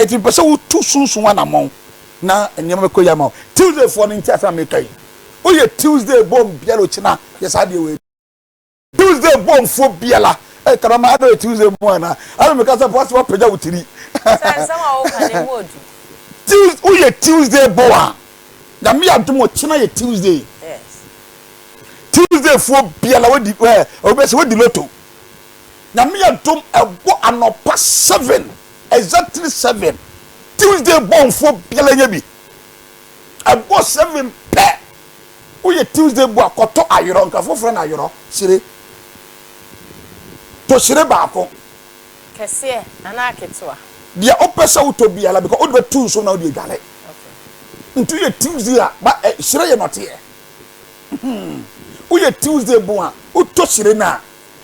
eti pese wo tu sunsun wana mon na enyama ko yama Tuesday for nti asa mekai o ye Tuesday bomb bialo china yes ade we Tuesday bomb fo biala e karama ado Tuesday bomb na ado me kasa pass wa peja wutiri sama o kan e modu Tuesday o ye Tuesday bomb na me adum china ye Tuesday yes Tuesday fo biala we di obese we di lotto na me adum ebo anopa 7 exactly 7 Tuesday bomb fo biala nya bi ebo 7 pe o ye Tuesday bo akoto ayoro nka foforo na ayoro sire to sire ba ko kese ana aketwa dia opesa uto biala because o de tu so na o de dwale okay ntu ye Tuesday ba sire ye note ye o ye Tuesday bo a o to sire na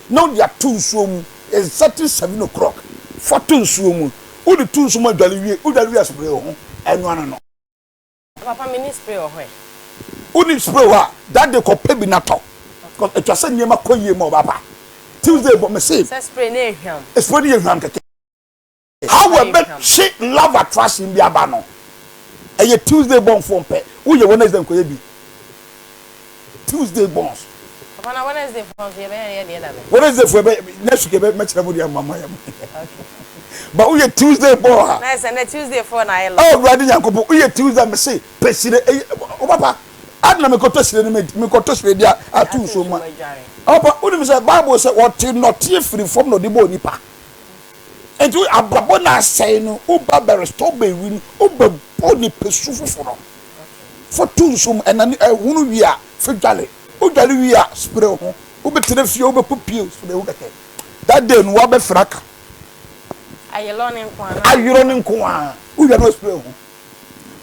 o de tu so mu exactly 7 o'clock for tu so mu o de tu so mu dwale wie o dwale wie spray ho enu ana no papa mini spray o hoy uni spray wa that dey ko pe bi na to because it was say nyema koyie mo baba Tuesday but me say spray na ehwam spray na ehwam keke how we bet shit love attraction bi aba no eye Tuesday born for pe wo ye Wednesday ko ye bi Tuesday borns papa na Wednesday for ye be ye de na be Wednesday for be next week be me kira mo dia mama ya okay but wo ye Tuesday born na say na Tuesday for na ye oh brother Yankobo wo ye Tuesday me say pesire o papa adna me ko to sire me ko to sire dia atu so ma opa uni say Bible say what not free from no de bo nipa enti abrabo na say no uba be restore be win uba boni pesu foforo for two sum enani hunu wi a fedwale o dwale wi a spray ho ubetere fie ubepopie spray ho keke that day no wa be fraka ayelo ne nko ana ayiro ne nko a u ya no spray ho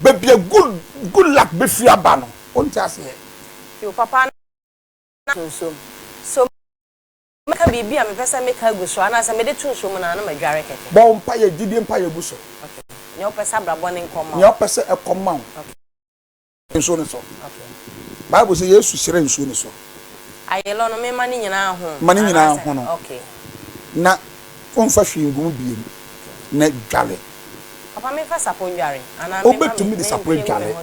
be be good luck be fie aba no on ti ase yo papa na so maka bibi a me pesa meka gu so ana se me de tunso mu na na madware keke bo mpa ye gidie mpa ye gu so okay ne o pesa brabo ne nkoma ne o pesa ekoma okay nso ne so okay Bible say Yesu sire nso ne so ayelo no me mani nyina ho mani nyina ho no okay na onfa hwingu biem na dwale papa me fa sapo ndware ana me obetumi de sapo dwale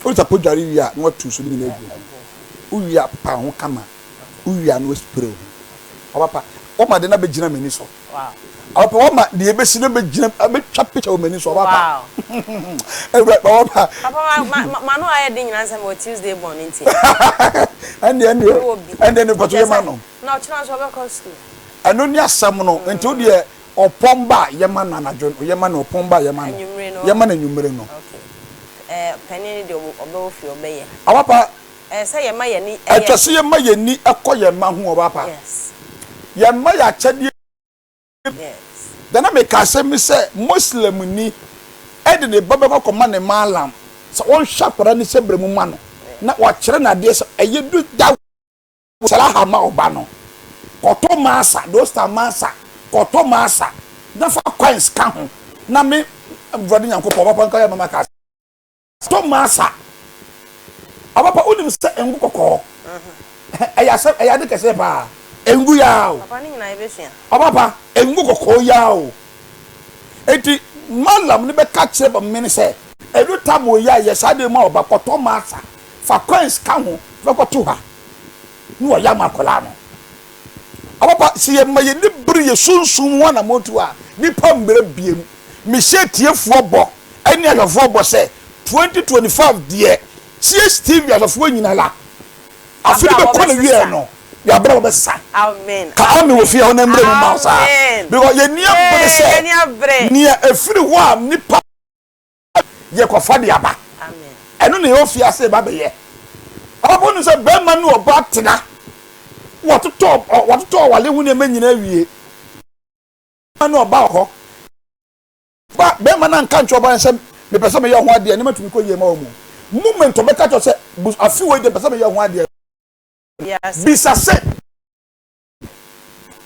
o sapo dware wi a no tu so ni na egu o wi a pa ho kama o wi a no spray o papa o ma de na be gina mani so wow o papa o ma de be si na be gina be twa picture o mani so o papa wow papa no aye de nyina nsem o Tuesday born nti and then but we man no na chira so be call school eno ni asam no nti o de opomba ye man na najo ye man opomba ye man na nyumre no okay penny de Obofour obeye papa say ye ma ye ni etwese ye ma ye ni ekoye ma ho o papa yes ye ma ya chade yes dana me ka se mi se muslim ni ede ne baba ko koma ne malam so won hwapara ni se bremu ma no na wa kire na de so eye du da salaha ma oba no koto masa dosta masa koto masa na fa coins ka ho na me brother Yankobo papa nka ya mama ka to masa abapa unim se engu kokko eya de kese pa engu ya o papa ni nyina ebesua abapa engu kokko ya o eti malam ni be ka kire ba me ne se edu tamo ya ye sade ma oba koto masa fa coins ka ho fa koto ha ni wo ya makola no abapa si ye maye ni bri ye sunsun wana motu a ni pambre biem me setiefuo bo eni ahafo bo se 2025 die CSTV ahafo nyina la afiri be kone wie no ya bra be sa amen ka ame wo fie ho na mbre mu ma sa because ye nia bre se nia afiri ho a ni pa ye kofa de aba amen eno ne yo fie ase ba be ye ababo nu se be ma nu oba tena watoto wale hu ne manyina wie anu oba ho ba be ma na nka ncho ba nsem me pese me ye ho ade ne matumi ko ye ma o mu moment obeka to se afi we de pese me ye ho ade yes bisa se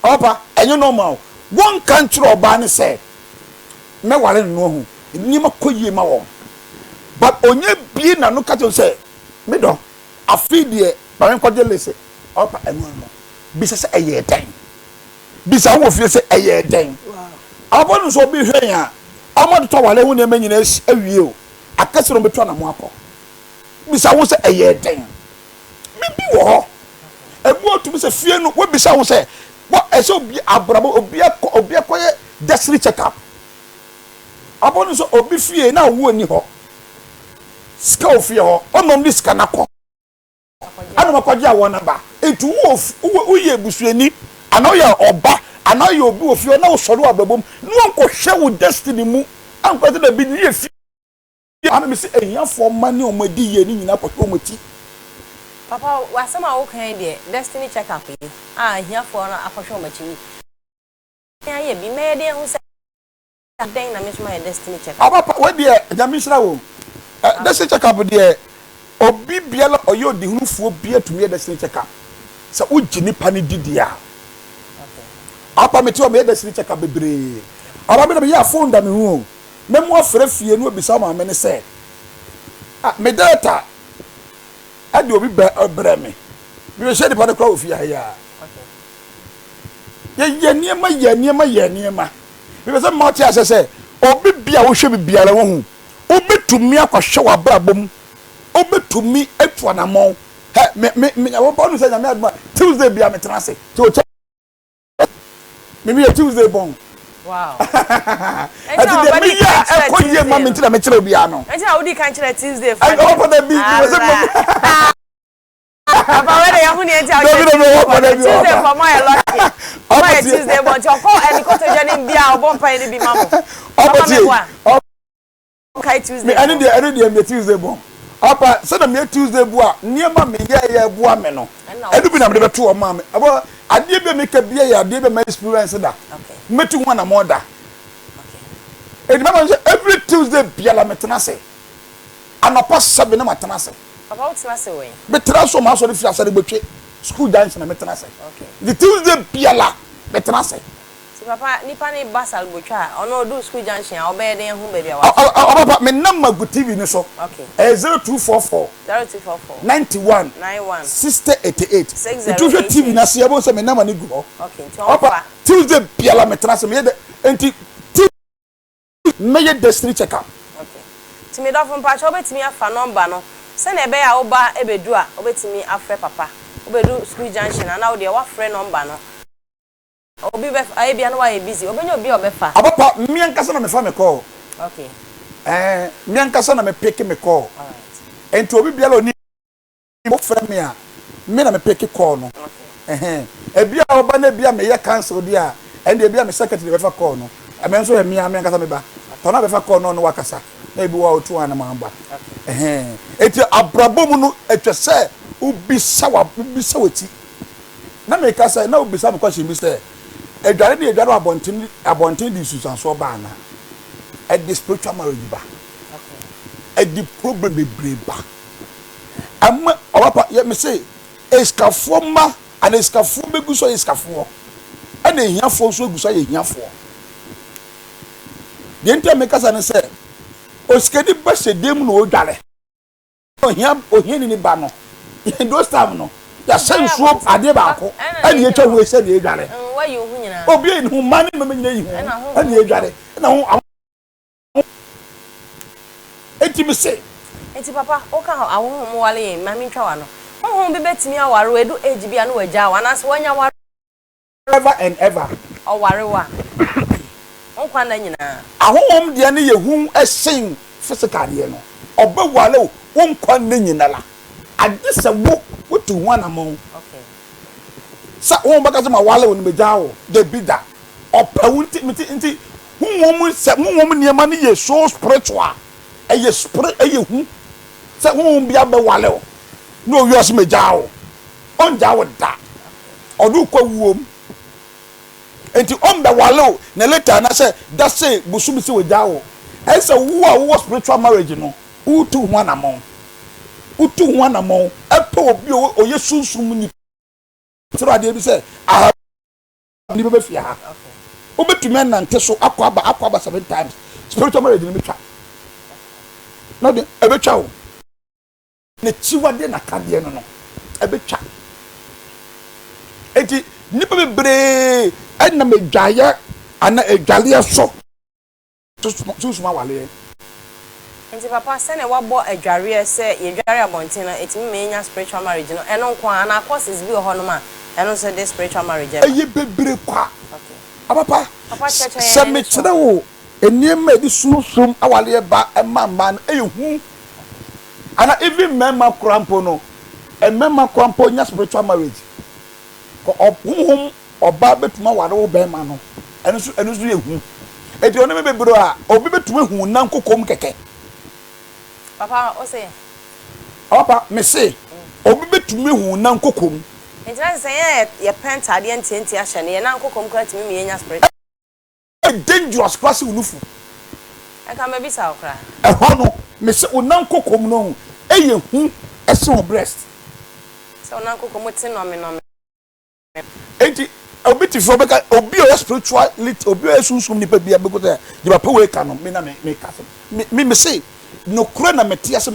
opa enyo normal won kan tro oba ne se me wale no ho ni ma ko ye ma wo but onye bi na no ka to se me do afi de ba en ko de lese opa enyo no bisa se eye den bisa wo fie se eye den wow abonu so bi hwen a amadu to wale hu ne ma nyina awie o akase no beto na mo akọ bisa wo se eye den bibi wo ho ebu otum se fie no wo bisa wo se wo ese obi abrabo obi akoye destiny check up abonu so obi fie na wo ni ho ska ofie ho onom ni ska nakọ anu makwaje awon naba etu wo ye busuani ana ye oba ana ye obi ofie na wo soro ababom no anko hwe wo destiny mu anko te da bi ni fie ana mi se ehiafo mane o madi ye ni nyina kwoto o mati papa wasema wo kan de destiny check up yi ehiafo na akwhwe o mati ya ye bi me de hu se den na me so my destiny check up papa we de jamisra wo destiny check up de obi biala oyo di hunufuo bia tumi destiny check up sa uji nipa ni didia apa meti o me destiny check up bebre aba me na ya phone da me hu me mo afre fie no obisa ma me ne se me data ade obi bre me me she de pa de kwa ofia ya ye niema me se mo ti asese obi bia wo hwe bibiara wo hu obi tumi akwhwe wa brabom obetumi etu anamon me ya wo bonu se nyame aduma Tuesday bia me tenase to me Tuesday bon wow ati de me ya e ko ye ma me ntira me kire obi ano enti na wodi kan kire Tuesday fa I open the big was papa we dey yahu ni enti Tuesday for my lucky my Tuesday bon ti ko eni ko to jani bia obon pa ni bi mamo papa kai Tuesday me ani de me Tuesday bon apa se na me Tuesday bua niema me ye bua me no edu bi na me beto o ma me abo ade be me ka bia ya ade be my experience da metu ho na mo da edi mama every Tuesday bia la metenase anopa 7 na metenase papa o tenase we betraso ma so de fi asare betwe school dance na metenase the Tuesday bia la metenase papa nipa ni basal botwa ono do school junction obey den hu be dia wa papa me number go TV ni so 0244 91 6088 tu TV na se yebo se me number ni go papa Tuesday biala me trans me de enti me ye destiny check up ti me do fun pa cho betimi afa number no se na ebe ya oba ebedu a obetimi afre papa obedu school junction na wo de wa frɛ number no obi be ai bia no wa busy obenyo obi obefa abapa mi ankasa na me fa me call mi ankasa na me pick me call enti obi bia lo ni mo fra me a me na me pick call no ebia oba na bia me ye cancel dia and ebia me secretary be fa call no e me nso mi ankasa me ba to na be fa call no wakasa na ebi wa otu ana mamba enti abrabom no etwese ubisa wati na me kasa na ubisa me question bi say edware abontin di susan so ba na at the spiritual marriage ba at the problem be ba amma opa ye me say eskafo ma and eskafo begu so eskafo ana ehiafo so egu so ehiafo de enta me kasa ne say oskedi ba sedem no odware ohia ni ba no those time no ya sense of ade ba ko ani etwa hu ese ne edware wa yi hu nyina obi en hu mane me nyina yi hu ani edware na hu enti me say enti papa o ka awon mo wale ma mi twa wa no ho bi betimi aware we do age bia no waja wa na so wanya ware ever and ever o ware wa on kwa na nyina ahom de ne ye hu esen physical ye no oba wale won kwa na nyina la ade se wo tu ho na mo sa won baka se ma wale won meja wo de bida opawunti nti hu niema ne ye so spiritual eye spirit eye hu se hu bia be wale wo no wi ose meja wo on ja wo da odu kwa wuom enti on be wale wo na later na se da se busumi se weja wo e se wo spiritual marriage no utu ho na mo epe obi oye sunsum ni tro ade bi se aha ni be fia ha obetumi na nte so akwa 7 times spiritual marriage ni metwa na de ebetwa wo ne chiwade na kade no ebetwa enti nipa bebre ana medwaye ana edwale so susuma wale Enti papa se na wabo adware se ye dware abonten na etimi menya spiritual marriage no eno kwa na courses bi ho no ma eno so this spiritual marriage eye bebre kwa papa church se me kire wo eniem edi sunsun awale ba emamba no ehu ana even memma krampo no memma krampo nya spiritual marriage ko opum oba betuma ware wo be ma no eno so ehu eti oneme bebro a obi betuma hu na nkokom keke papa o say papa me say obi betuma hu na nkokom enti na say ye penta de enti ahye ne ye na nkokom kra timi me nya spirit dangerous class unufu e ka me bisa okra e ho no me say una nkokom no eye hu ese on breast so una nkokom ti no me enti obi ti fo beka obi o spiritual lit obi o sunsun ni pa bia beko te je ba pa we ka no me na me ka me say no kura na metia se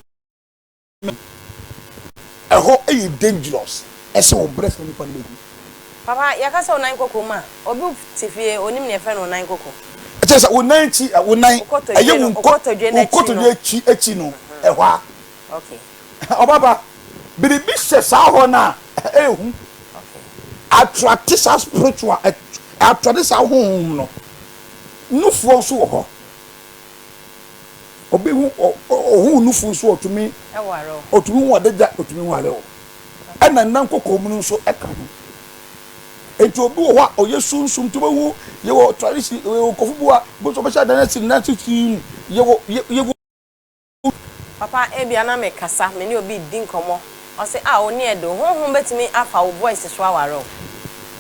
e ho eye dangerous ese on breast ni pa lebu papa yakasa onan kokom a obi tifie onim ne fe no onan kokom echesa onan chi onan aye won ukotodwe echi no e ho a okay obaba biribi se sa ho na ehu attract spiritual attract sa home no nufu so ho obi hu nufu so otumi e ware otumi hu odeja otumi ware o ena nan kokom no so eka no enti obi wo oye sunsun to behu ye wo tradition wo kofubuwa bo so be sha dana sin na titi ye wo papa ebia na me kasa me ni obi din komo o se a oni edo honhom betimi afa wo voice so aware o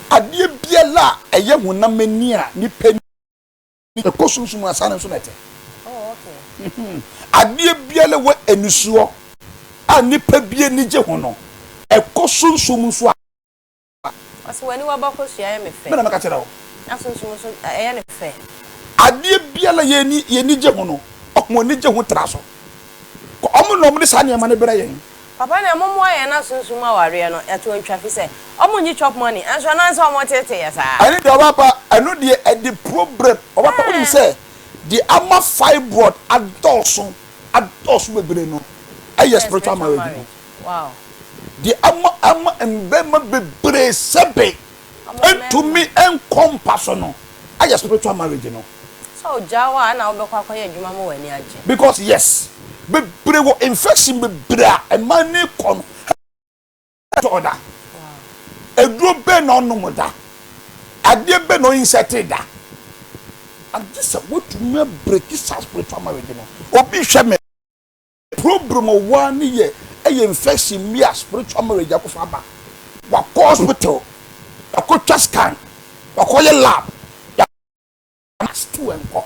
adie biela eye hunam mani a ni pani e kosunsun asane so nete oh okay adie biela we enusuo a nipa bie ni je ho no e kosunsun so ase wani wa bakosua me fe me na maka kira o asunsun so e ne fe adie biela ye ni je ho no omo ni je ho tra so ko omo no mo sa ne ma ne bere yen papa na momo aye na sunsun ma ware no ya to ntwafi se omo nyi chop money anso na nso omo tete ya sa ani de obapa anu de the problem obapa woni say the ama fibroid adults bebre no aye spiritual marriage wow the ama embema bebre sebe to me encompass no aye spiritual marriage no so jawa na obekwa akoye adwuma mo wani age because yes bebre wo infection bebre a man kon to order eduro be no no da ade be no insect da and this what to me break this spiritual marriage no obi hwe me problem one ye e infection me spiritual marriage akofa ba wa hospital akotwa scan akoye lab ya still enko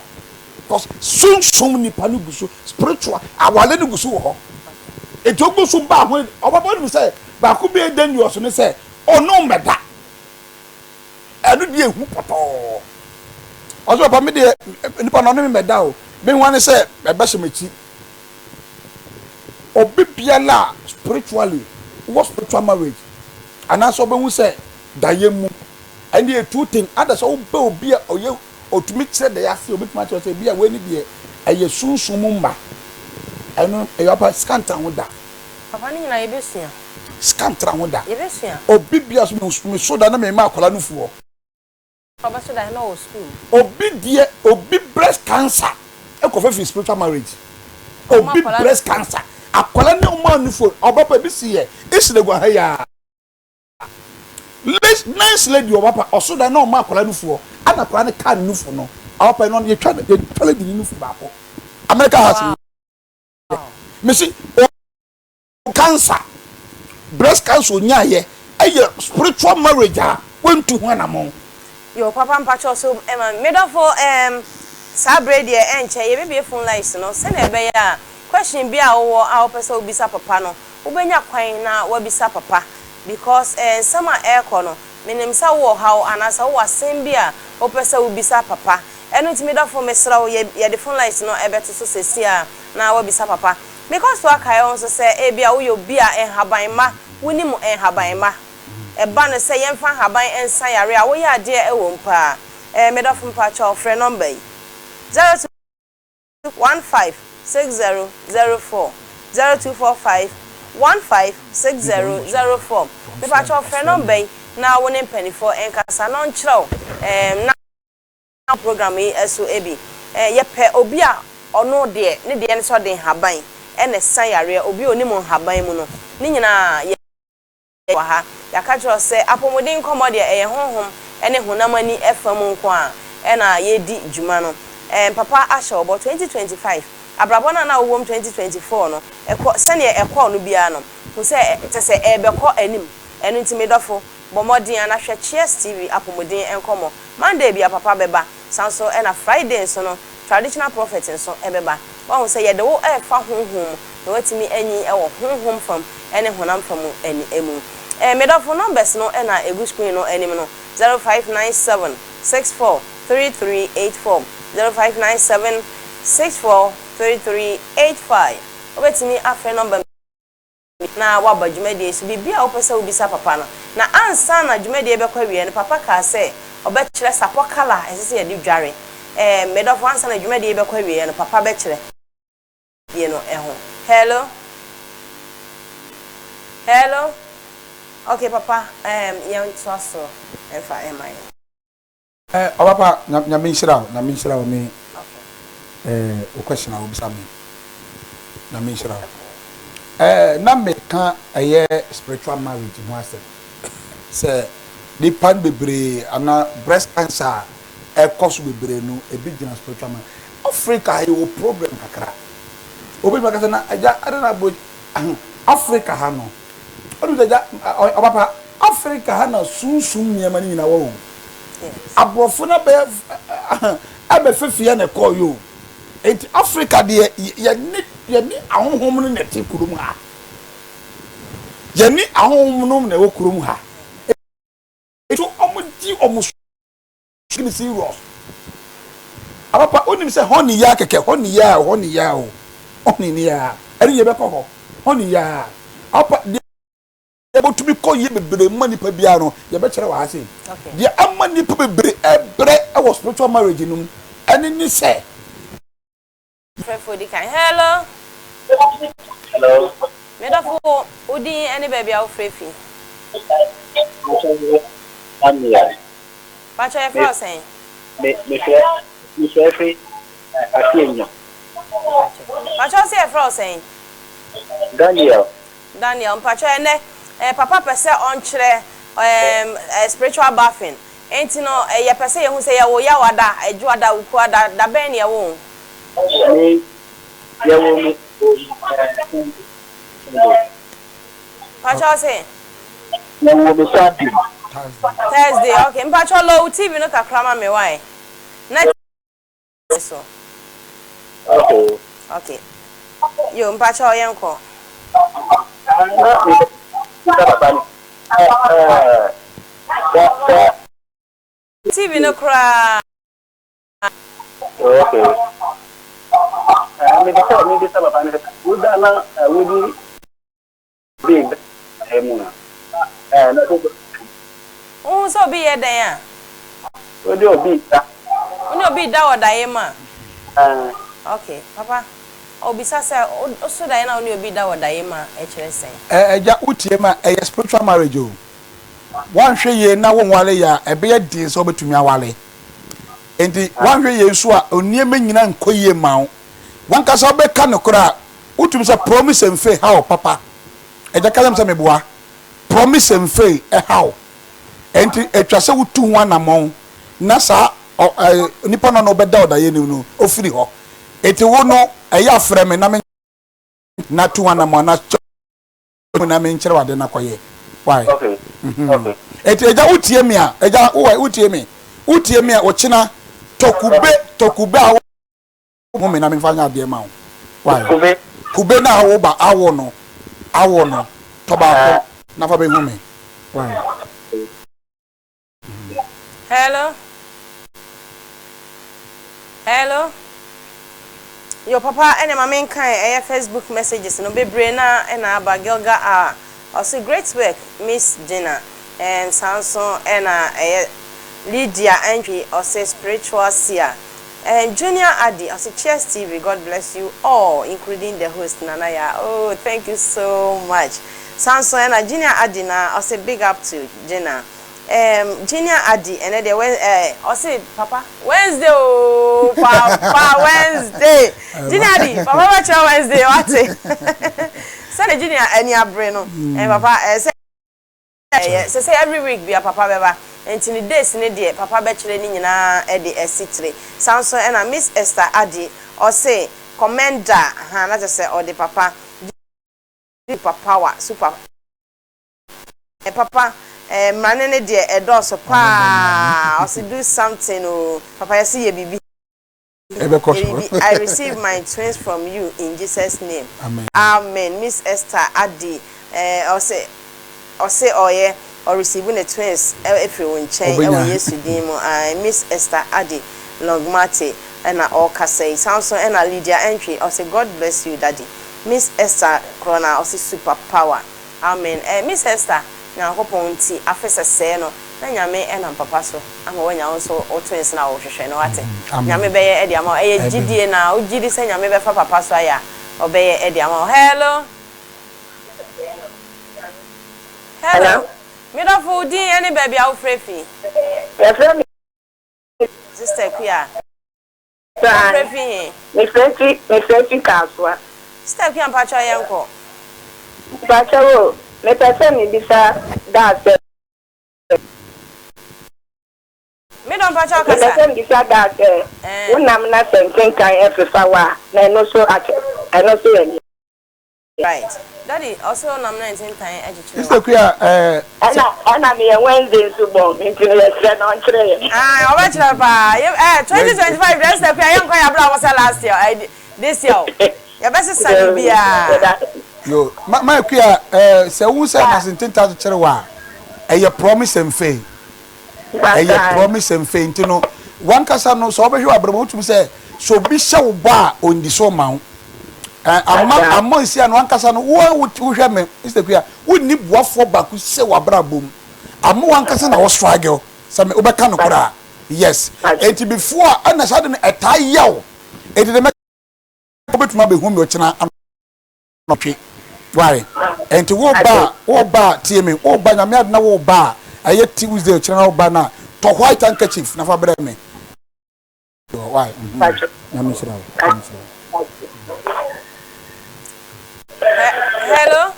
because sun ni panu guso spiritual awale ni guso ho etogbo sun ba ho obabo ni say ba ku be dangerous ni say ono meda enu die hu poto ozo pa me de nipa no me meda o me wan say e ba se mechi obi biala spiritually what spiritual marriage and also be hu say dayemu and the two thing others so be obi oye otumi kire de yase obi tuma kire say bia we ni de eye sunsun mu mba eno e yopa scanta ho da papa ni na yebesua scanta ho da yebesua obi bia so me so da na me ma akola no fuo papa so da na o school obi breast cancer e ko fa spiritual marriage obi breast cancer akola ni o ma no fuo obapa bi si ye isle gwa ha ya nice lady obapa oso da na o ma akola no fuo ana kwa ne kan no fu no obapa no ye twa di no fu ba ko America has me see cancer breast cancer nya ye aye spiritual marriage a went to one among yo papa mpacho so middle for sabre de enche ye be phone lines no se na be ya question bi a wo a opesa obisa papa no obenya kwan na wabisa papa because some aircon no menim sa wo how anasa wo asem bi a opesa obisa papa eno ti middle for mesra wo ye the phone lines no ebeto so sesi a na wabisa papa because to akai on so say e bia wo yo bi a enhaban ma woni mu enhaban ma eba no say yemfa haban ensan yare a wo ya de e wo mpa middle for mpacho frɛ number 02 156004 0245 156004 me pa cho friend number na woni mpanifo enkasa no nkyerɛw na program yi eso ebi ye pe obi a ono de ne de ne so de haban ene san yare obi onim haban mu no ni nyina ye wa ha ya ka kyerɛ sɛ apomodin komo de eye honhom ene honamani efam nko a ena ye di djuma no papa asha obo 2025 abrabo na wo 2024 no sene ekɔ no bia no hu sɛ te sɛ ebekɔ anim enu ntimidofo bomodin ana hwɛ Cheers TV apomodin enkomo Monday bia papa beba sanso ena Friday nso no traditional prophet nso ebeba wa hu sɛ yede wo efa honhom na watimi anyi ewo honhom fam ene honam fam eni emu medofo numbers no ena egu screen no enim no 0597 64 3384 0597 64 3385 obetimi afa number na waba dwumadi so bibia opese obisa papa no na ansa na dwumadi ebekwa wie no papa ka se obekire sapokala esese ye di dware medofo ansa na dwumadi ebekwa wie no papa bekire ye no eho hello okay papa yan so efa emai papa na minshira o me o question a obisa me na minshira na me ka spiritual marriage ho ase se di pan bebre ana breast cancer cause bebre no e big na spiritual marriage Africa you problem kakra obi makasa na aja adana bo Africa ha no odu aja papa Africa ha na sunsun niam ni na wo abrofo na be abe fefia na call you enti Africa de ye ni ahonhom no neti kurum ha ye ni ahonhom no na wo kurum ha eto omudi omusu ni serious papa onim se honey ya keke honey ya o honey ni ya eri ye be ko honey ya apa de ebo to be ko ye bebre mani pa bia no ye be kire wa ase de amani pa bebre ebre e was spiritual marriage num eni ni se hello medofo odi eni baby a ofrefi pacha e fro sen me free asienyo pacha se e fro sen Daniel pacha ene papa pese on kire spiritual bathing enti no ye pese ye hu se ye wo ya wada ejuada ukuada da ben ye wo pacha se Thursday okay mpacha low TV no kakrama me why na so okay yo mpacha oyenko TV no cry okay me bisa bapa ni udah na wudi big emuna na to so be ye dan ya wudi obi da odaye ma okay papa obisa se so dan na oni obi da odaye ma e kire sen eja utie ma spiritual marriage o wan hwe ye na wonwale ya ebe ye din so betumi awale enti wan hwe ye so a oniema nyina nkoye ma wo wan kasa be ka no kora utumi se promise and faith how papa eja kala mse meboa promise and faith how enti etwa se wutu ho anamon na sa nipa no beda odaye ni no ofiri ho enti wo no eya afre me na me na tu anamon na na me nkyere wade na koye why okay okay enti eja utie me a eja utie me a ochina tokube a mo me na me fanya ade ma wo why kube na wo ba awo no to ba ko na fa be hu me why hello your papa ene ma men kan Facebook messages no bebre na ena aba Gilga also great work Miss Gina and Samson ena Lydia Entry also spiritual seer Junior Adi, I say cheers TV, God bless you all, including the host Nanaya. Oh, thank you so much. Samson and Junior Adi na I say big up to Jenna. Junior Adi and then I say Papa Wednesday oh Papa Wednesday. Junior Adi, Papa watch Wednesday what? Say Junior any abreno and Papa say every week be a Papa beba. Until the days in the Papa Betchelin in Eddie S3. Samson and Miss Esther Adi or say Commander Hannah just say or the Papa super power super Papa manene de a doors of pa or say do something oh Papa see a baby. I receive my twins from you in Jesus' name. Amen. Amen. Miss Esther Adi or say oh yeah. Or receiving the twins everyone change yesterday I Miss Esther Adi Longmate and all say Samson and Lydia entry or say God bless you daddy Miss Esther Corona or say super power amen Miss Esther now hope on tea after say no na nyame and papa so am when you also twins na wo hwehwe no ate nyame be ye e dia ma e gidie na o gidi say nyame be fa papa so aya obey e dia ma hello Middle food, any baby out free. Sister Quia. My friend, Caswa. Step here and patch your uncle. Patcho, let us send me this that. Middle patch your cousin, this that. When I'm not saying, I every flower, I know so I know so. Right. Daddy also I'm 19 time education. Mr. Quia and I'm here Wednesday so bon into the on train. Ah, I watch pa. 2025 that's the Quia young Quia was last year. This year. Your best son be yo my Quia say who say na 17,000 chere wa. E promise and faith. Promise and faith you know. One kasa no so obehwe abramo tum say so bi hye wo ba on di so ma amma isi anu ankasa no wo hwe me Mr. Quia wo ni boafo baku se wabra bom amma wankasa na wo struggle say me obeka no kora yes enti before ana sade no etai yaw enti de me obetuma be hu me ochina no twe why enti wo ba tie me wo ba nyame adna wo ba aye Tuesday ochina wo ba na to white handkerchief na fa bra me why nyame sira hello.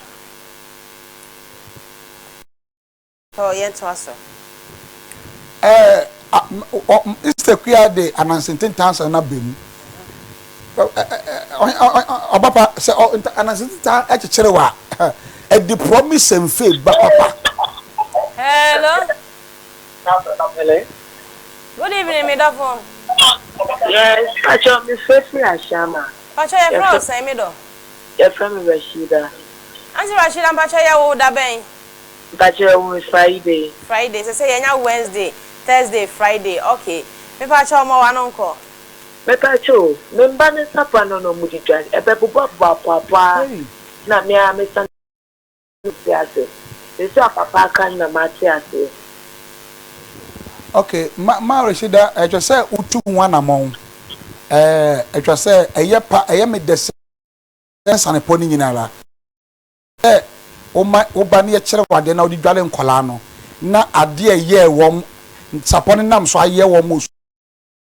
Oh, yes, also. Mr. Quia de announcing tans na bem. Papa say announcing tan e kire wa. E the promise and faith ba papa. Hello. Good evening, Midafo. Yes, Pacho, me faith me ashama. Pacho, your friend say me do. Your friend Rashida. Auntie Rashida, Pacho, ya wo da ben. Pacho, we Friday. Friday, so say ya Wednesday, Thursday, Friday. Okay. Me Pacho mo wa nonko. Me Pacho, me mba ne sapa no mudi twa. E be papa. Na me a me san ase. Ese papa kan na mati ase. Okay, ma Rashida, I just say utu one among. I just say eye me dese san poni nyinara. Oba ne kire wade na odi dwale nkola no. Na ade ye wom saponi nam so aye wom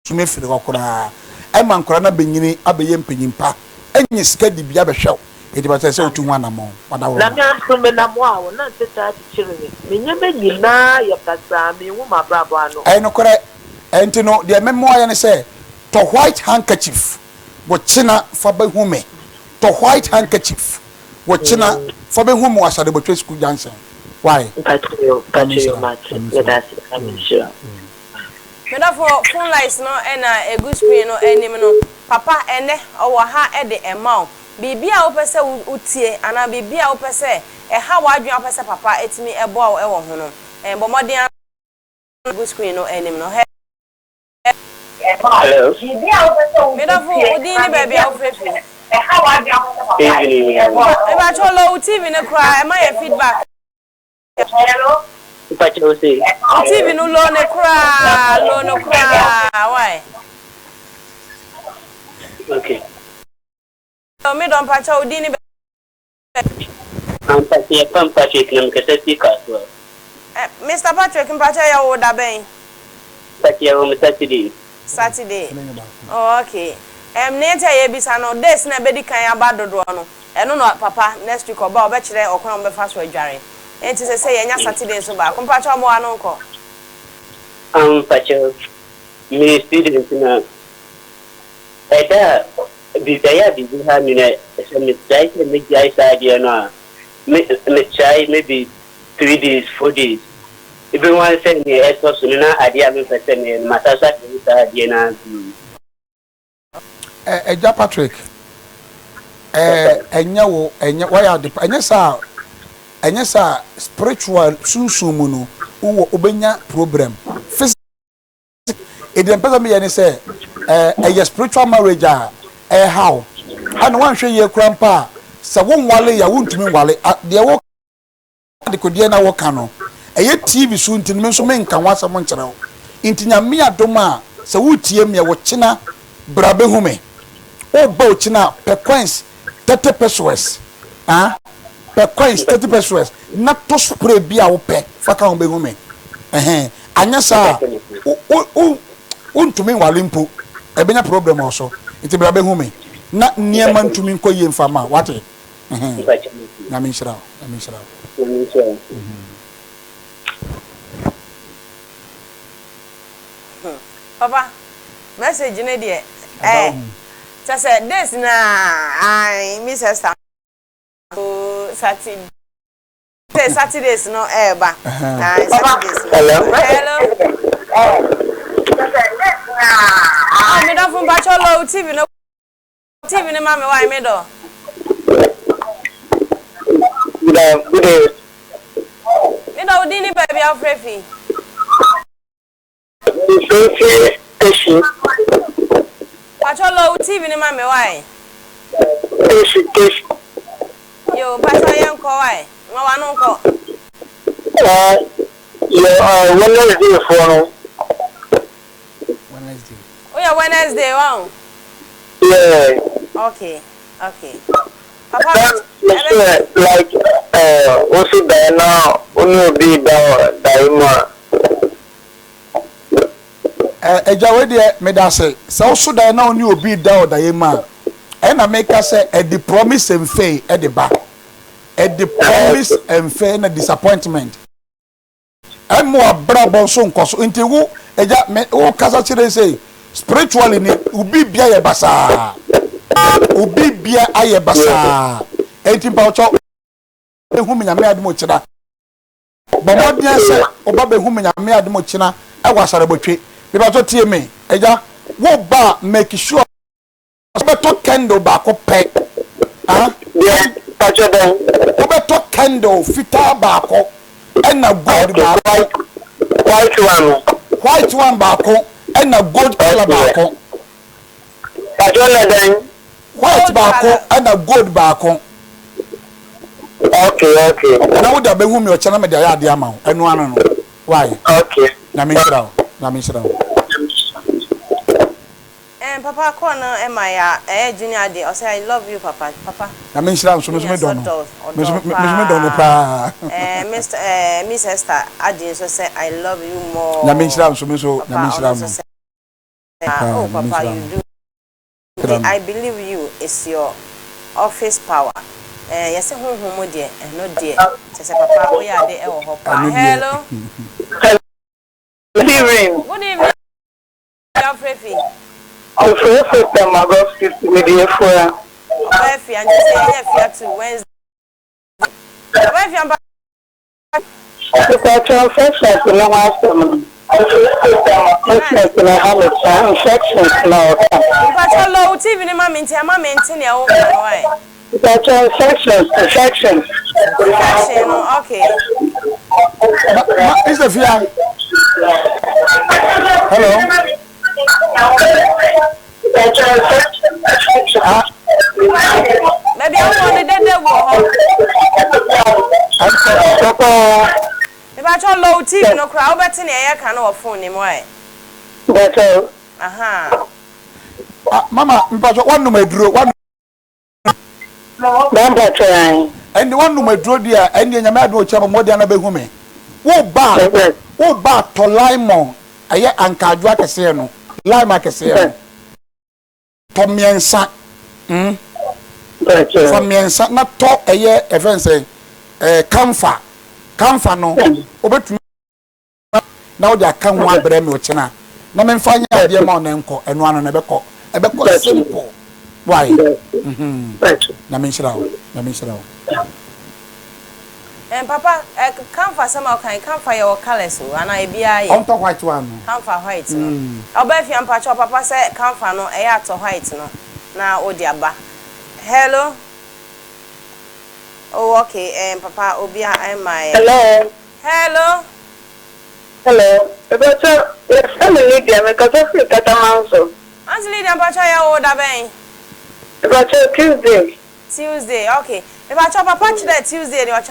sume firi kokora. E man kora na benyini abeye mpanyimpa. Enyi sika di bia behwew. Edi ba say utu one among. Na me asome na mo a na teta kire ni. Menye be nyina ye kasa me wu ma brabo ano. No kore enti no de memoa ye ne say to white handkerchief wo china fa ba hume. To white handkerchief wo china for be humu asade botwe school junction why Pacho much let us I'm sure me da for phone lights no na a good screen no enim no papa ene owo ha e de ema bibia wo pese utie ana bibia wo pese e ha wadwen wo pese papa etimi ebo a wo ho no bomodin good screen no enim no hello me da for odi ni bibia wo frefi evening eba cholo TV ne kra e ma ye feedback hello Pacho say TV no low ne kra why Okay. So me don't patch out dini. I'm Patrick nam kasati kaswa. Mr. Patrick mpacha ya wo da ben. Patrick on Saturday. Saturday. Oh, okay. Neta ye bisa no this na bedi kan abadodo no. Eno no papa next week oba obekire okwan obefa so adware. Enti se ye nya Saturday so ba. Mpacha mo anu nko. Patrick me student na Eda bidaya biha mine some try to make guys idea no me try maybe 3 days 4 days even one say me extra so na idea me person me matasa idea na Eja Patrick enya why the enya sa spiritual sunsumu no wo obenya problem physical e dey person me yen say spiritual marriage how and one hwe ye krampa se won wale ya wontumi wale de wo de kodie na wo ka no TV so ntini so menka wasam nkyere wo intinya me adoma se wotie me wo kina brabe hume o ba o kina per coins 30 pesos per coins 30 pesos na to spray bia wo pe faka wo be hume anya sa o ntumi wale mpo ebenya problem also iti brabe hume na niema ntumi nkoye mfama wate na minshira Papa message ne de say this na I miss Esther Saturday Saturdays no ba Saturdays hello me don't from bachelor TV no TV ne mama why me do good me do dini baby afrefi bachelor TV ne mama why yo bachelor yanko why ma wa no ko Wednesday for oh yeah Wednesday wow yeah okay Papa like also there now only be down daima eja we de me da say so so da na oni obi da daima e na make say e the promise and faith e the back e the promise and faith na disappointment e mo abrabo so nkoso nti wo eja me wo kasa kire say spiritually ni ubi bia ye basa ubi bia aye basa enti pa ocho ehu me nyame adimo kira bomodien se oba be hu me nyame adimo kira e wasare botwe bi ba to tie me eja wo ba make sure beto candle ba ko pe yeah pacho den wo beto candle fita ba ko na gold ba white one ba ko na gold color ba ko pacho den white ba ko na gold ba ko okay na wo da be hu me o chana me da ya ade ama enu ano no why okay na me shira Papa corner am I junior day I say I love you papa na me shira so me don no me don no pa Miss Esther Adin so say I love you more na me shira so me no oh papa you do I believe you is your office power yes honhom de no de say papa we are there e wo hopa hello good evening Frefi I'm first time I got 50 million for Frefi and just say yeah to Wednesday Frefi am the transaction to no master infections now but hello TV ni mama ntia mama ntia ya wo why the infection okay is the fear hello maybe I want to if I told low TV no crowd but in air can or phone him why but Mama, mpacho one no medro one. Number try. And the one no medro dia and the nyama do chama mo dia na behu me. Wo ba to limon. Aye anka adwa kese no. Lime kese no. To miensa. For miensa na to aye even say camphor no. Obetu na wo dia kan ho abrɛ me o chena. Na me mfa nya ade ma ona enko eno ano na ebekɔ simple why na me nshira wo papa camphor sama kan camphor your colors o ana e bia ye on to white one camphor white no obafi ampa cho papa say camphor no e ya to white no na odi aba hello oh okay papa obia am my Hello. About your family, dear, because of the Catamanso. Auntie Lydia, about your order, Ben. About your Tuesday, okay. If I chop a patch that Tuesday, you watch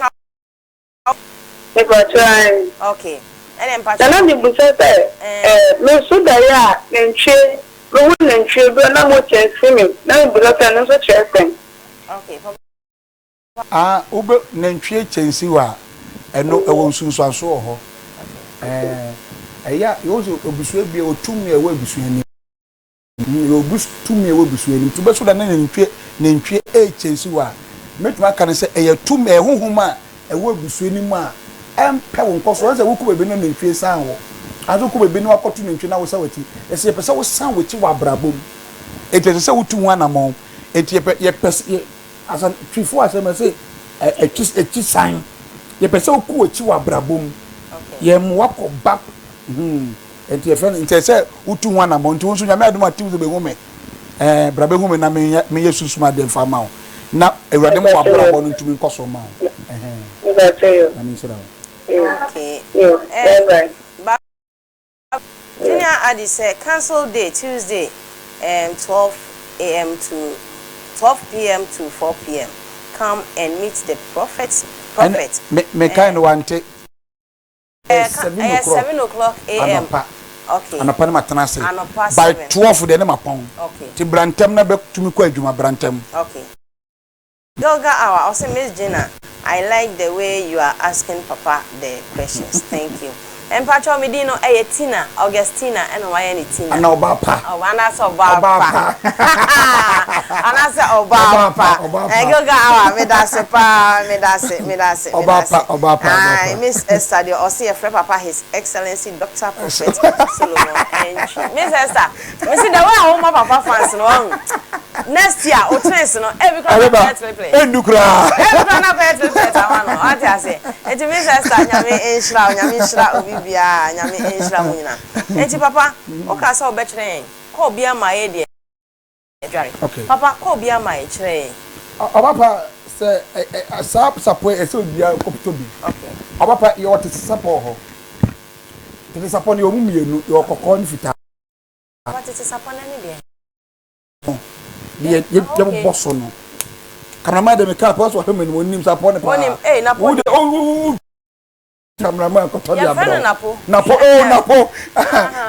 about trying. Okay. And then patch. And I'm the Bussette, no Sudaya, and chain, no one and children, no more chance swimming. No, but I'm not chasing. Okay. Ube nentwie chensi wa eno ewo nsunsu aso ho. Eya yozo obusu ebie otumi ewo obusu ani. Obusu tumi ewo obusu ani. Tube so da nentwie chensi wa. Metuma kan se eya tumi ehuhuma ewo obusu ani mu a empe wo nkoso nse wo ku bebe no nentwie san wo. Azo ku bebe no akoto nentwie na wo sa wati. Ese pese wo san wo chi wa brabom. Ete se wo tu hu anamon. Ete ye pese asan twifo asem say echi san. Ye pese wo ku chi wa brabom. Ye mwako back enti efen enti se utu hu anamon nti wonso nyame adom ati wo be hu me brabe hu me na me yesusu ma dem fama o na ewrade mo abrabo no ntumi nkoso ma o na me sira okay Junior Adi say cancel day Tuesday 12 p.m. to 4 p.m. Come and meet the prophet me kind one take 7 o'clock a.m. Okay. Anapa na matana se. By 12 de na mapon. Okay. Ti brantem na be tumi kwa adwuma brantem. Okay. Yoga hour. Also, Miss Gina, I like the way you are asking Papa the questions. Thank you. And Pacho Medino, Tina, Augustina, and why Tina? And Obapa. Oh, and that's Obapa. And that's Obapa. And Yoga hour. Me that's Obapa. Miss Esther, you also see a friend Papa, His Excellency Dr. Prophet Solomon. Miss Esther, me see the way I my Papa fans no. Next year, or twins no. Every class play. Endukra. Every class play. What I say? It Miss Esther, nyame ishra bia nyame enhira mu nyina enti papa o ka sa obetire ko bia ma ye de edware papa ko bia ma ye kire papa se sapo e se bia kopito bi papa ye what sapo ho te sapo ni omu mienu ye okoko ni fita what te sapo na ni de ye bosso no kanama de me ka pa so hemu ni onim sapo ne pa onim na po cameraman ko to dia bro napo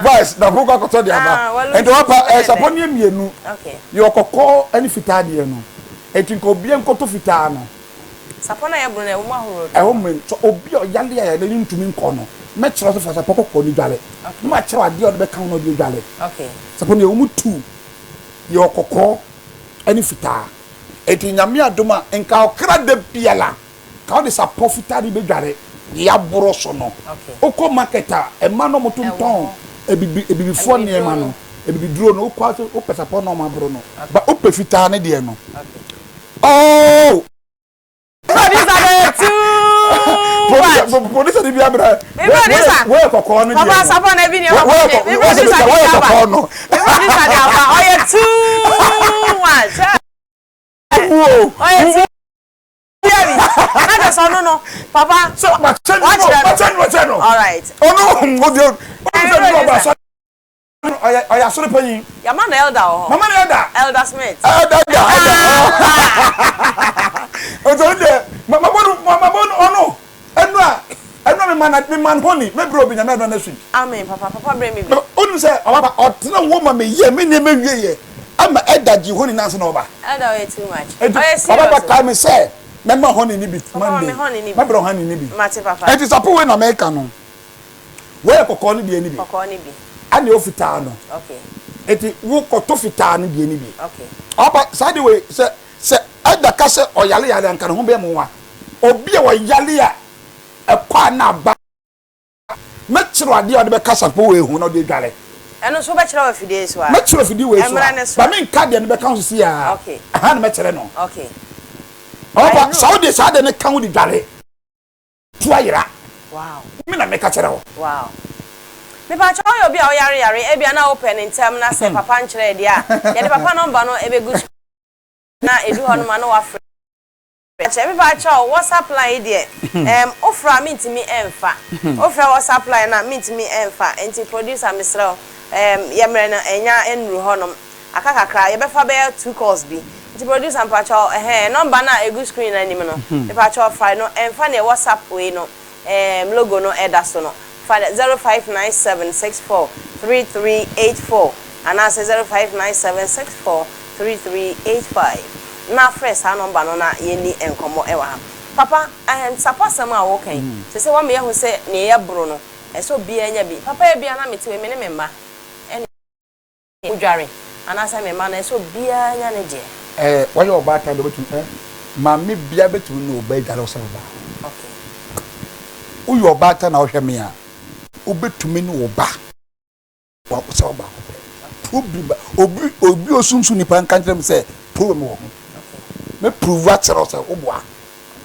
vice napo ko to dia ba ento apa sapo ne mienu ye okoko ani fita de no enti ko bia nko to fita no sapo na ye bro na e wo mahoro e wo men so obi o yale ya na ni ntumi nko no me kire so fa sapo ko ni dwale ma kire ade o de be kan no de dwale sapo ne wo mutu ye okoko ani fita enti nyame adoma enka okra de biala ka o de sapo fita de be dwale ya boroso no oko marketa e ma no motonton ebibi fo ne e ma no ebibi duro no okwa o pesa po no ma boro no ba o pe fita ne de no oh these are the two police de bia bra we kokko no papa sapo na bi ni o we police no these are the oh you too much oh no, Papa. So, watch it. All right. Oh no, I saw the penny. Your man elder. Mama Elder Smith. Elder. Mama, oh no. Me man honey. Me bro be na me na sweet. Amen, Papa. Papa bring me. Onu say, Papa, otna woman me ye me ne me wie ye. ama edaji honi nanse na oba Ada way too much. Papa ka me say memma honi ni bi Monday ma bro honi ni bi Mate papa it is apo we na America no we kokko ni bi ni bi kokko ni bi ani ofita no okay eti wo koto fita ni bi ni bi okay oba sade we se ada ka se oyale yale anka ho be mo wa obi e oyale a ekwa na ba metro ade o de be kasa po we hu no de dwale eno so be kire wa fidie so a metro fidie we so ba me nka de ne be kan so si a okay aha na metro no okay oba saudi sade ne kan wo de dwale tu ayira wow me na me ka kire wo wow me pa cho yo bia o yare e bia na open in term na se papa nkire dia ye de papa number no e be gu na edu ho no ma no wa free me pa cho WhatsApp line there ofra mintimi emfa ofra WhatsApp line na mintimi emfa enti producer Mr. Yemre na enya enru ho no akakakra ye be fa be 2 calls bi enti producer pa cho number na egu screen na nim no me pa cho fry no emfa na WhatsApp we no logo no eda so no 0597643384 and I say 0597643385 na fresh ha number no na yeni enkomo ewa papa suppose am a wo kan se wa me hu se ne ye bro no e so bia nya bi papa e bia na meti we me ne memma ene udware ana say memma na e so bia nya ne je wa yo ba ta do betu ma me bia betu no ba dare so ba okay uyo ba ta na wo hwe me a obetumi ne wo ba wa so ba obi osunsu nipa nka ntrem se problem wo me prove at say oboa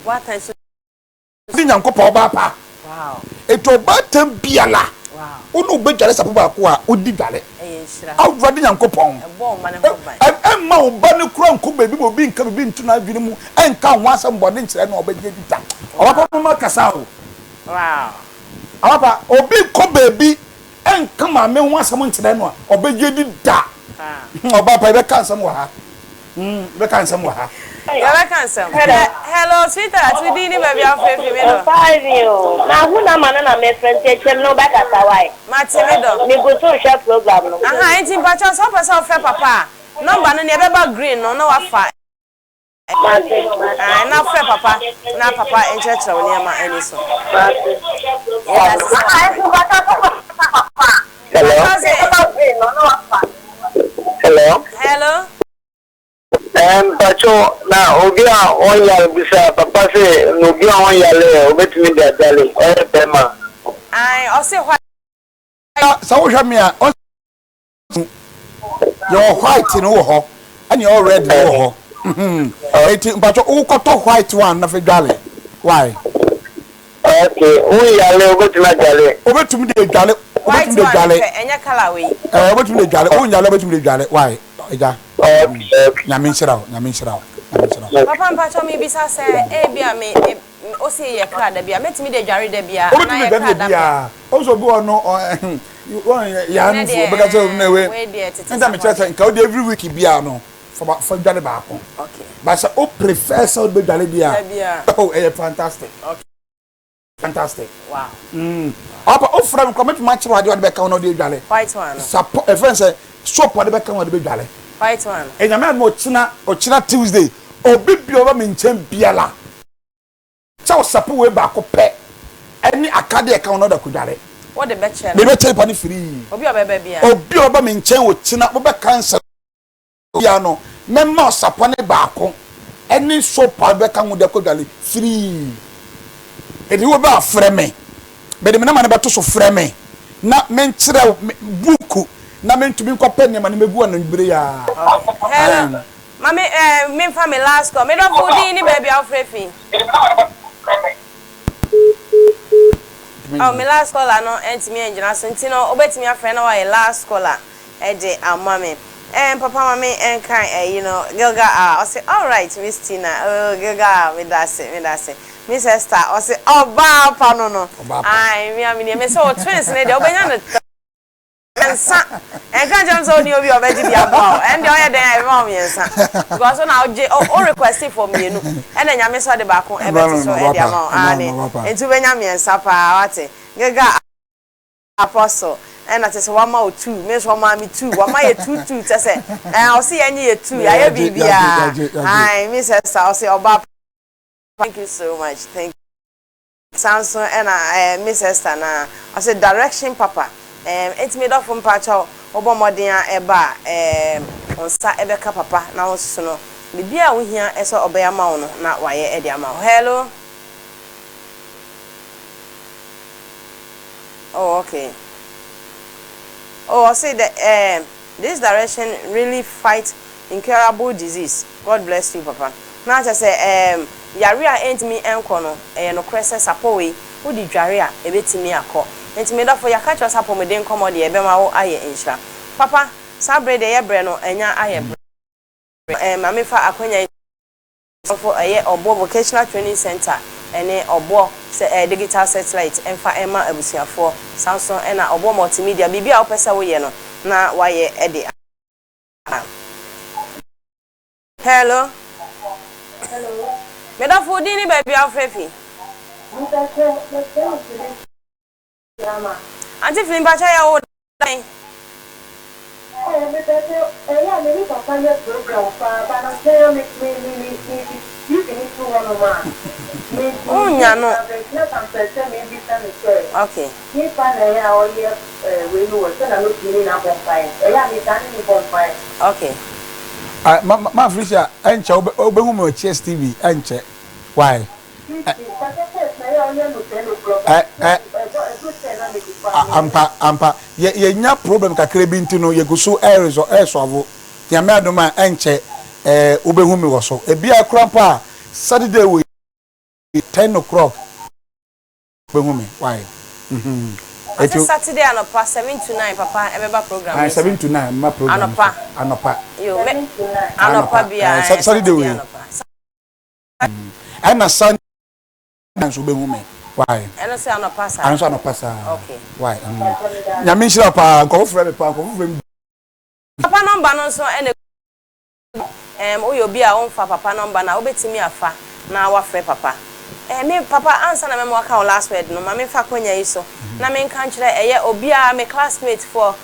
what time so di nyankopɔ ba pa wow eto ba tam biala wow onu be dwale sapo ba ko a odi dwale nhira awura di nyankopɔ e bo ma ne ho ban ma wo ba ne kura nko bebi mo bi nka bebi ntuna adwene mu enka ho asem bɔ ne nkyerɛ na obegye dita ɔba pa mo kasa o wow ɔba obi ko bebi enka ma me ho asem nkyerɛ no obegye dita ɔba pa be kan sam wa ha be kan sam wa ha Yala cancel. Hello, sweetheart. We didn't even have a female. Now, who na man na my friend say no back at Hawaii. Matimido. Me go to share program no. Aha, enti pacho so person frɛ papa. Number no ne beba green no na wafa. Na frɛ papa. Na papa encheche wo niam ani so. Hello. Hello. Pacho na obia on yal bisa papa se no obia on yale obetimi da dale e pema Ai o se hwa sa wo hwa me a your white no wo ho ani your red no wo ho eti mpacho wo koto white one na fe dwale why okay on yale obetimi dale obetumi de dwale obetumi de dwale enya color we obetumi de dwale on yale obetumi de dwale why eja nyame nhyira papa mpacho me bisa se e bia me o se ye kra da bia metimi de dware da bia na ye kra da bia o so bi ono ya nfu beka so na we nta me chese nka o de every week bia no for dware ba ko okay but so o prefer so be dware bia oh fantastic okay fantastic wow apa o from comment match wa de beka no de dware white one support e friend say soap wa de beka no de dware white one enyame mo ochina Tuesday obi bi oba me nchen biala chaw sapo we ba ko pe eni akade e ka no da kudare what the betche me betche pa ni free obi oba bia obi oba me nchen ochina mo be cancer ya no me ma sapo ne ba ko eni sopa be ka ho de kudare free edi wo ba frɛ me be de me na ma ne ba to so frɛ me na me nkyerɛ buku na me ntumi nkɔpɛ ne ma ne megu ana nbire ya hello mami me family last call me don put in ni baby afrefi oh me last call no entimi enjina so ntino obetimi afre na wa last caller eje amame papa mami enkan you know Gilga I say all right Miss Tina oh Gilga me that's Miss Esther I say oba pa no ai me so twins ne de obenya no ensa enkan jam so ni obi obeji dia ba and the oya den I mom yensa because now o request for me no and nyame so de ba ko e beti so e dia ma ani entu benya me yensa pa wate Gilga apostle and I say wama o 2 means wama me 2 wama ye 2 say I see any ye 2 ya bibia hi Miss Esther I say oba thank you so much thank you Samson and Miss Esther na I say direction papa it made up from pacho obo modern eba onsa ebeka papa na onso no bibia wo hia eso obeya ma wo no na waye e dia ma hello oh okay oh I say that this direction really fight incurable disease. God bless you papa. Now just say yare a entimi enko no no krese sapo we wo di dware a ebetimi akọ entimi da for yaka cho sapo me den komo de ebe ma wo aye insha papa sabre de yebre no enya aye mame fa akonya for obo vocational training center ene obo se digital satellite enfa ema abusiafo Samsung ena obo multimedia bibia opesa wo ye no na waye ede hello Meda foodi ni baby afrefi Auntie Flim bacha ya wo dan yeah, maybe papa your program but I'm saying you can do one of mine. Oh, yeah, no. Okay. If I know we know what I'm looking at bonfire. Yeah, we can bonfire. Okay. Ma Felicia, enche obehum o Chess TV enche. Why? Ampa ye nya problem kakre bi ntino ye gusu air avo ya me adoma enche obehum me woso e bia krampa Saturday we 10 o'clock obehum me why It's Saturday anopa 7 to 9 papa ebeba program 7 to 9 ma program anopa yo me anopa bia Saturday we ana Sunday obehum me why eno say anopa sa anso anopa sa okay why nyame nshira pa nko frɛ me pa nko frɛ me papa number no so ene oyo bia won fa papa number na obetimi afa na wa frɛ papa me papa answer na me mo aka last word no ma me fa konya yi so na me nka nkyerɛ eye obia me classmate for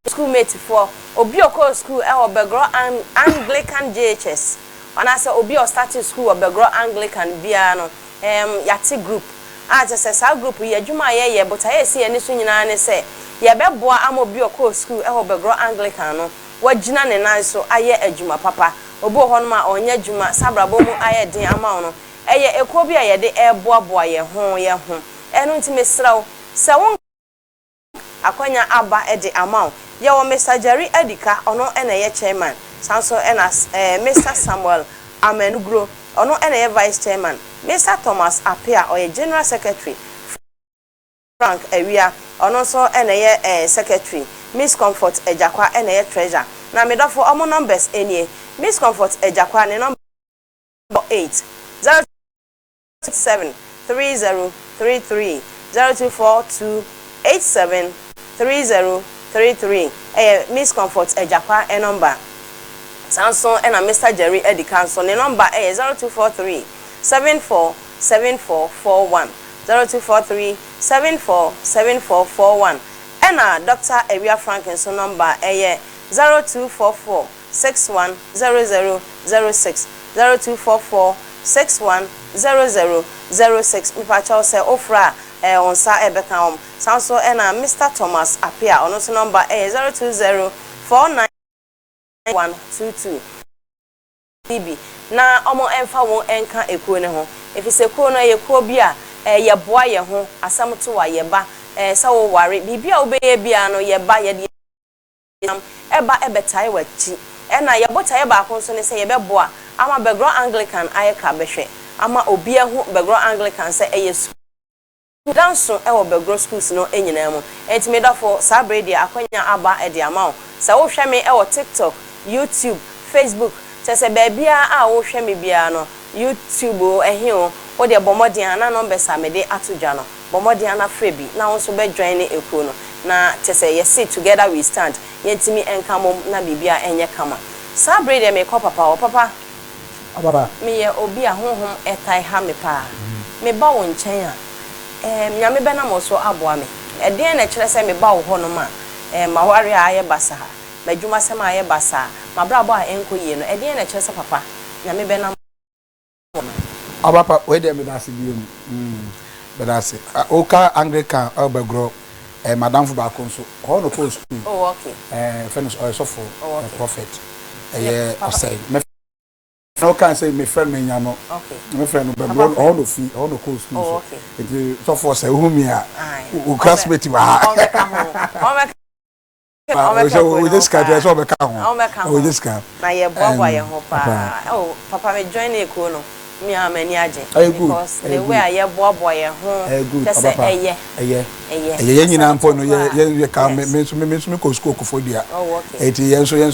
schoolmate for obi okọ school e obegro Anglican JHS ona say obi o start school obegro Anglican bia no yati group just say group ye adwuma ye but aye see eni so nyina ne say ye beboa amobi okọ school e obegro Anglican no wagina ne nan so aye adwuma papa obi ho no ma onya adwuma sabrabo mu aye den ama no eye ekwo bi aye de eboaboa ye ho enu ntime sraw se won akonya aba ede ama ye wo Mr. Jerry Edika ono ena ye chairman sanso ena Mr. Samuel Amenugro ono ena ye vice chairman Mr. Thomas Apia or general secretary Frank Ewia ono so ena ye secretary Miss Comfort Ejakwa ena ye treasurer na me dofo omo numbers enie Miss Comfort Ejakwa ne number 8 067 3033 0242 87 3033 Miss Comfort Ejakwa number Samsung and Mr. Jerry Edika so the number 0243 747441 0243 747441 and Dr. Area Frankenson number 0244 610006 0244 610006 mi pa cha say ofra on sa ebeka Samsung and Mr. Thomas Apia on also number 020 49122 BB na omo emfa won enka ekuo ne ho efise kuo no ye kuo bia ye boa ye ho asam to wa ye ba sa wo ware bibia obeye bia no ye ba ye eba ebetai wachi na ye botai ba ko so ne se ye beboa ama background Anglican ayeka behwe ama obi ehu background Anglican se yesu danso ewo background schools no enyina mu entime dafo sabredi akwanya aba edi ama sa wo hwe me ewo TikTok YouTube Facebook se bebia a wo hwe me bia no YouTube ehio wo de bomodian na numbers amede atodwa no bomodian na frebi na wo so be join ne ekuo no na se ye sit together we stand yentimi enkamom na bibia enye kama sabredi me ko papa wo papa ababa me ye obi a honhom etai ha me pa me ba wo nchen a nyame be na mo so aboa me den na kire se me ba wo ho no ma mawari aye basa madwuma sem aye basa mabrabo a enko yie no ede na kyerese papa na me be na abapa we dey me dase bi bedase oka Anglican obegro madam fu ba konso ho no ko school oh okay finish so for prophet say me no can say me friend me nyano okay me friend no be ho no fi ho no ko school so it so for say who me a o classmate wa we just can't just over count we just can't na ye bobo ye ho pa oh papa me join e ko no me amani age because the way I bobo ye ho just eye nyina mpo no ye ka me so ko school ko fodia eti yenso ye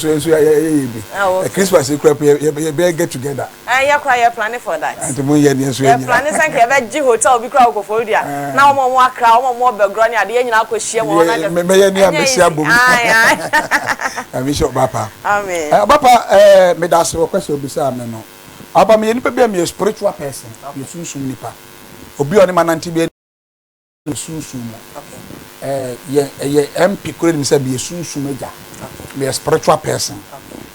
bi Christmas crap ye be get together ye kra ye planning for that enti mo ye yenso ye planning san ke be gi hotel bi kra ko fodia na mo akra mo begro ni ade ye nyina ko hie mo na de me ye ni amesi abom ami sho papa amen papa me da so question obisa me no aba me nipa be me spiritual person ye sunsun nipa obi oni mananti be sunsun ye MP kure ni say be sunsun meja be spiritual person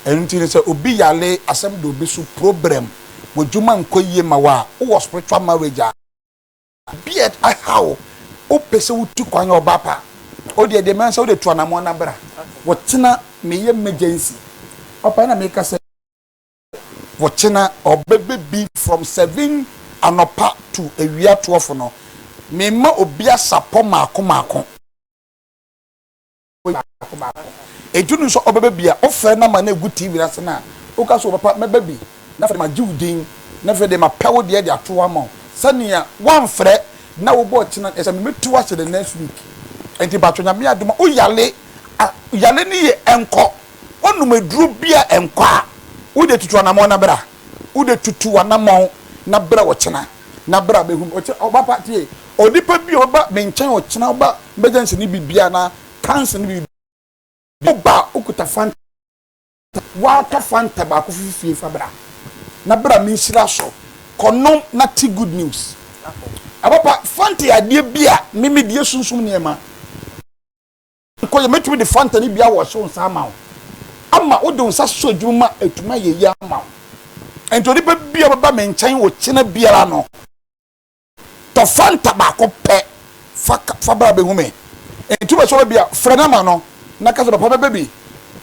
enti ni say obi yale asem do be su problem wodjuma nkoyie ma wa wo spiritual marriage be it how o pese wutu kwanya obapa o de man say o de tuanamo na bra wotena me ye emergency opa na me ka say wotena obebe be from 7 anopa to ewia 12 no me ma obia sapo maako ejunu so obebe bia ofe na ma na egu TV na sena o ka so papa me baby na fe ma jiwdin na fe de ma pewo de de ato ama sania wan frɛ na wo bo china esa me metu ase the next week enti ba twonya me adoma o yale ni ye enko onu meduru bia enko a wo de tutu na mo na bra wo de tutu na mo na bra wo china na bra be hum o papa tie odipa bi oba me nkyɛn o china oba emergency ni bibia na cancer ni bibia oba okuta fanta water fanta ba ko fifie fa bra na bra me nsira so kono na ti good news abapa fanta ya de bia mimi de sunsum niema ko ye metumi de fanta ni bia wo so nsa ma ama wo de nsa so dwuma atuma ye ya ma ento ni bia baba me nkyɛn wo kyena biara no to fanta ba ko pe fa bra be hume ento be so bia frena ma no na ka so papa baby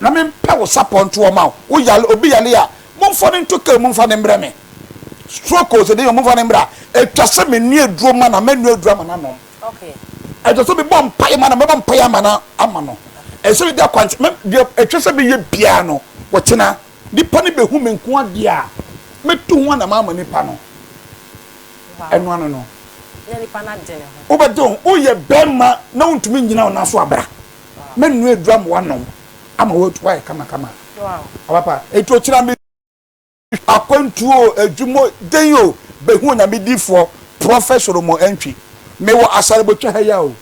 na me mpa wo support wo ma wo yale obi yale a momfo ne ntoka momfa ne mbra me stroke so de momfa ne mbra etwase me nu eduro ma na manu eduro ma na no okay etwase be bom paye ma na me bom paye ma na ama no eso be da kwant me etwase be ye bia no wo tena nipa ne be hu me nko ade a metu ho na ma nipa no enu ano no na nipa na de ne ho obedon o ye bema na untumi nyina na so abra manu eduro ma wanom ama wo twa kama wow papa eto kira me akwantuo adwumo denyo behu na medifo professor mo entry me wo asare botwa ha ya o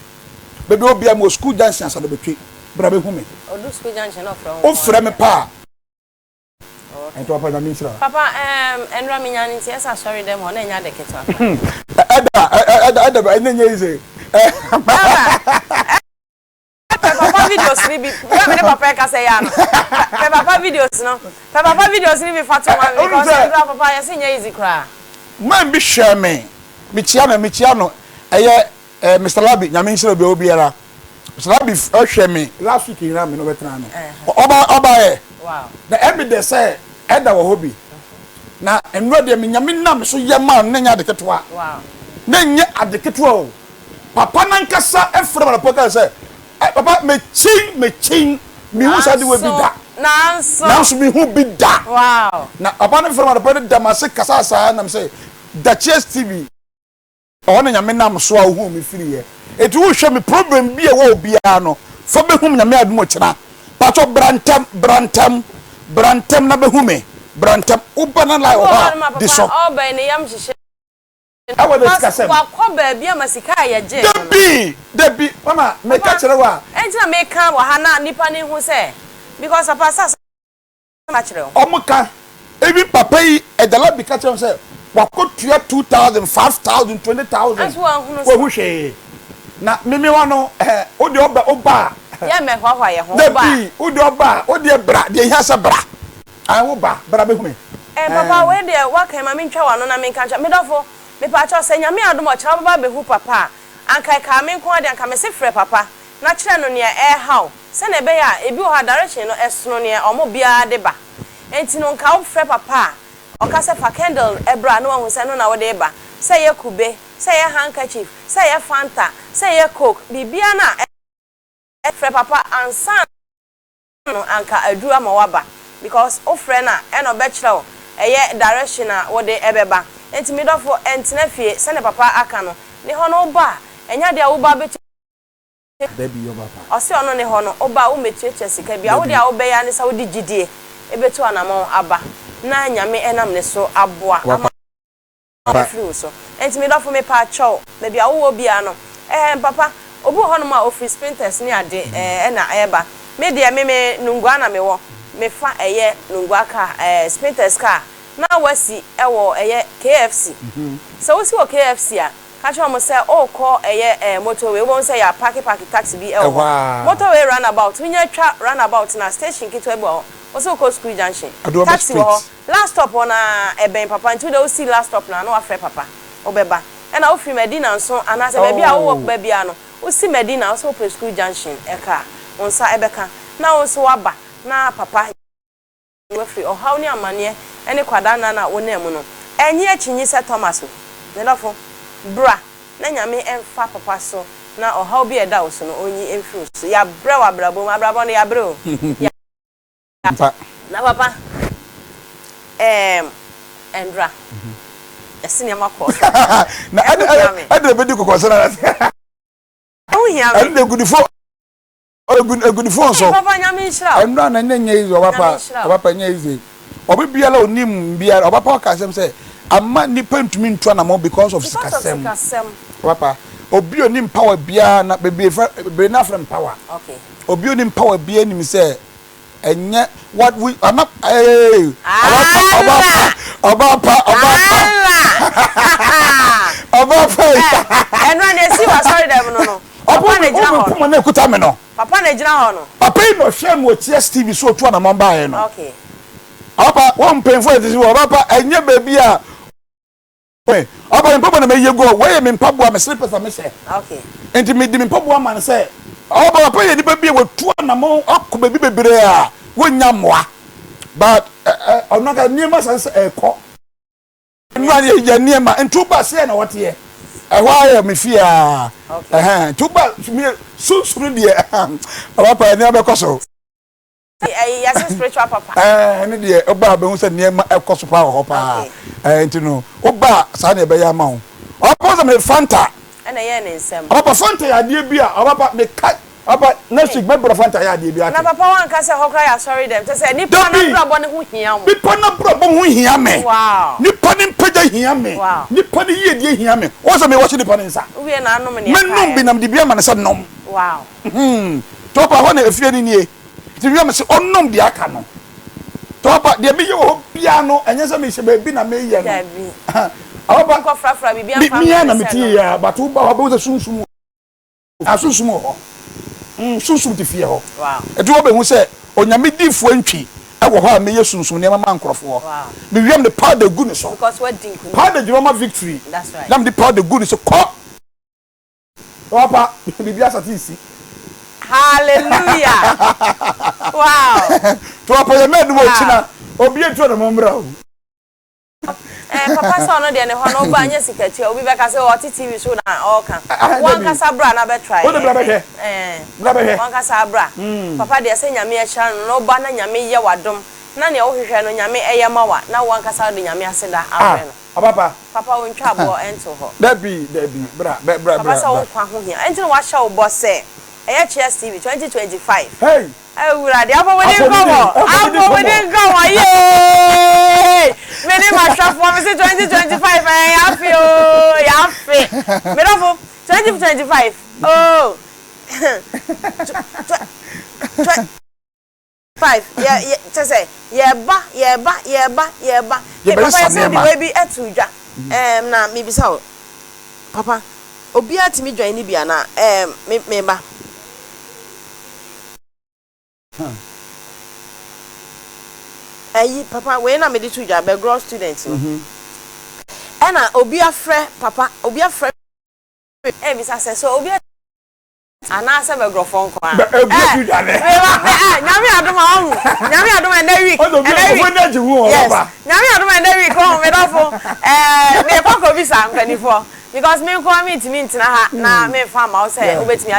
bebe obi am school dance asare botwe bra behu me odu school junction of o frɛ me pa ento papa na mintra papa enra minyani nti esa sorry dem ho na nya de keto ada enye ize papa videos ni bi me papa ka say ya no papa videos no papa videos ni bi fatwa because papa ya say nya easy kra man bi share me michia no eye Mr. Labi nyame nsira be obiara Mr. Labi hwe me last week ira me no betra no oba wow the evidence say eda wo hobi na enro de me nyame nam so ye ma na nya adeketwa wow na nya adeketwa o papa nankasa efre ma papa say papa me chin mi hu sa de we bi da nanso mi hu bi da wow na papa na from the da ma se kasa sa na me say da Chess TV ona nyame nam so a hu mi firi ye etu wo hwe mi problem bi e wo bia no fo be hu nyame adum kina pato brantam na be hu me brantam ubana la o ha diso oba ne yam hihye awo de sikasem wa ko ba bia masika ya je debi mama me ka kire wa entina me kan wa ha na nipa ne hu se because papa sa ma kire omuka ebi papa yi edala bi ka kire se wa ko tua 2000 5000 20000 as wa hu wo hu hwe na mimi wa no o de oba ya me hwa ye ho The ba be udi oba odi bra de hia se bra. An wo ba bra be humi. Papa we de wa kan ma me ntwa wa no na me kan cha me dofo me pa cha se nyame adom o cha baba be hu papa anka ka me nko de anka me se frɛ papa na kyerɛ no ne haw se na be ya ebi o ha direction no esono ne omo bia de ba enti no nka wo frɛ papa o ka se fa candle ebra no hu se no na wo de ba se ye kube se ye handkerchief se ye fanta se ye coke bibia na frɛ papa ansa no anka adura ma waba because o frɛ na e no be kyerɛ eye direction a wo de ebeba enti me dofo entena fie se ne papa aka no ne ho no ba enya de a wo ba be Baby your papa. o se ono ne ho no o ba wo mecheche sika bia wo de a wo be ya ne sa wo di gidie ebetu anamon aba na nyame enam ne so aboa ama free so enti me dofo me pa chow na bia wo bia no papa obu ho no ma office printers ni ade na eba me de me nungwa na me wo me fa eye nungwa ka printers ka na wasi ewo eye KFC so wasi wo KFC a ka cho mo say o call eye motorway won say ya park taxi bi ewo motorway runabout we nya twa runabout na station kitwa bi o so ko school junction taxi wo last stop on eben papa until they see last stop na no afre papa obeba e na ofi Medina nso anase ba bia wo work ba bia no o si Medina so po school junction e ka onsa ebeka na onso waba na papa we free o how ni amane ene kwada na wona mu no enye achinyi se Thomas ne lofo bra na nyame emfa papa so na o how bi eda wo so no onyi emfiri so ya bra wa brabo no ya bra o na papa Endra esini amakọ na ade be di kokosana o hiam ade good phone so papa nyame nshira Endra na nyenye izo papa nya ize obi biala onim biala obapa ka sem say amma nipa ntumi ntwa na mo because of sikasem papa obi onim power bia na be na from power okay obi onim power bia nim say enye what we ama obapa Endra na si wa sorry dem no papa na jira ho na ekuta me no papa na jira ho no papa no hwe mo TSTV so otu na mamba he no okay papa won penfo eti wo papa enye baby a papa papa na me yego we me mpaboa me slippers am she okay enti me di me mpaboa man say papa ye di baby we tu na mo akọ baby bebere a wonya moa but onaka niema sanse eko nwa ye niema ntu ba se na wote ye ehwa ya me fia tu ba so de papa ni abekoso yes spiritual papa ne de oba be hu se niema ekoso pa ho pa enti no oba sa na be ya ma ho oba me fanta na ye ne nsem papa fanta ya de bi a papa me ka papa next week me bro fanta ya de bi a na papa wan ka se hokra ya sorry dem te se nipa na brabo ne ho hia mo nipa na brabo ho hia me wow nipa ni mpaja hia me nipa ni ye die hia me o se me watch nipa ni nsa we na anom ne me nom bi nam de bia ma ne se nom wow to pa ho na efie ni nie ti bia me se onnom de aka no to pa de me ye ho bia no enye se me se ba bi na me ye no papa ko frafra bibia fa mi na me tie ya but wo ba ho be sunsun asunsun ho sunsun ti fie ho wow edu wo be hu se onyame difo antwi ewo ho a me ye sunsun ne mama nkrofo wow me wiem the power the good so because what dink power the Jeroma victory that's right nam the power the good so ko papa bibia satisi hallelujah wow to papa ye me mo china obi etu na mo mbra papa so no de ne ho no ba anya sikati obi be ka se o TV so na all kan wan ka sabra na be try o de bra be he wan ka sabra papa de se nyame e cha no ba na nyame ye wadom na ne o hwehwe no nyame eye mawa na wan ka sa de nyame aseda awe no papa won twa bo ento ho dabi bra papa so won kwa ho hia enti no wa sha wo bo se eye Cheers TV 2025 hey ewura de apo we dey go ye many masha for me 2025 ya fi me do 2025 oh 5 yeah to say yeah ba papa say the baby etudwa na me bi sa papa obi atimi dwan ni bia na me ba Ayi papa we na me di tuja be gross student no. Na obi afre papa obi afre bi say so obi ana se be grofon kwa obi tuja ne nyame adoma hu nyame adoma na week obi na ji hu o baba nyame adoma na week o me dofo me kwa ko bi sa mpanifo because me ko me ntimi ntina ha na me fa ma o say obetimi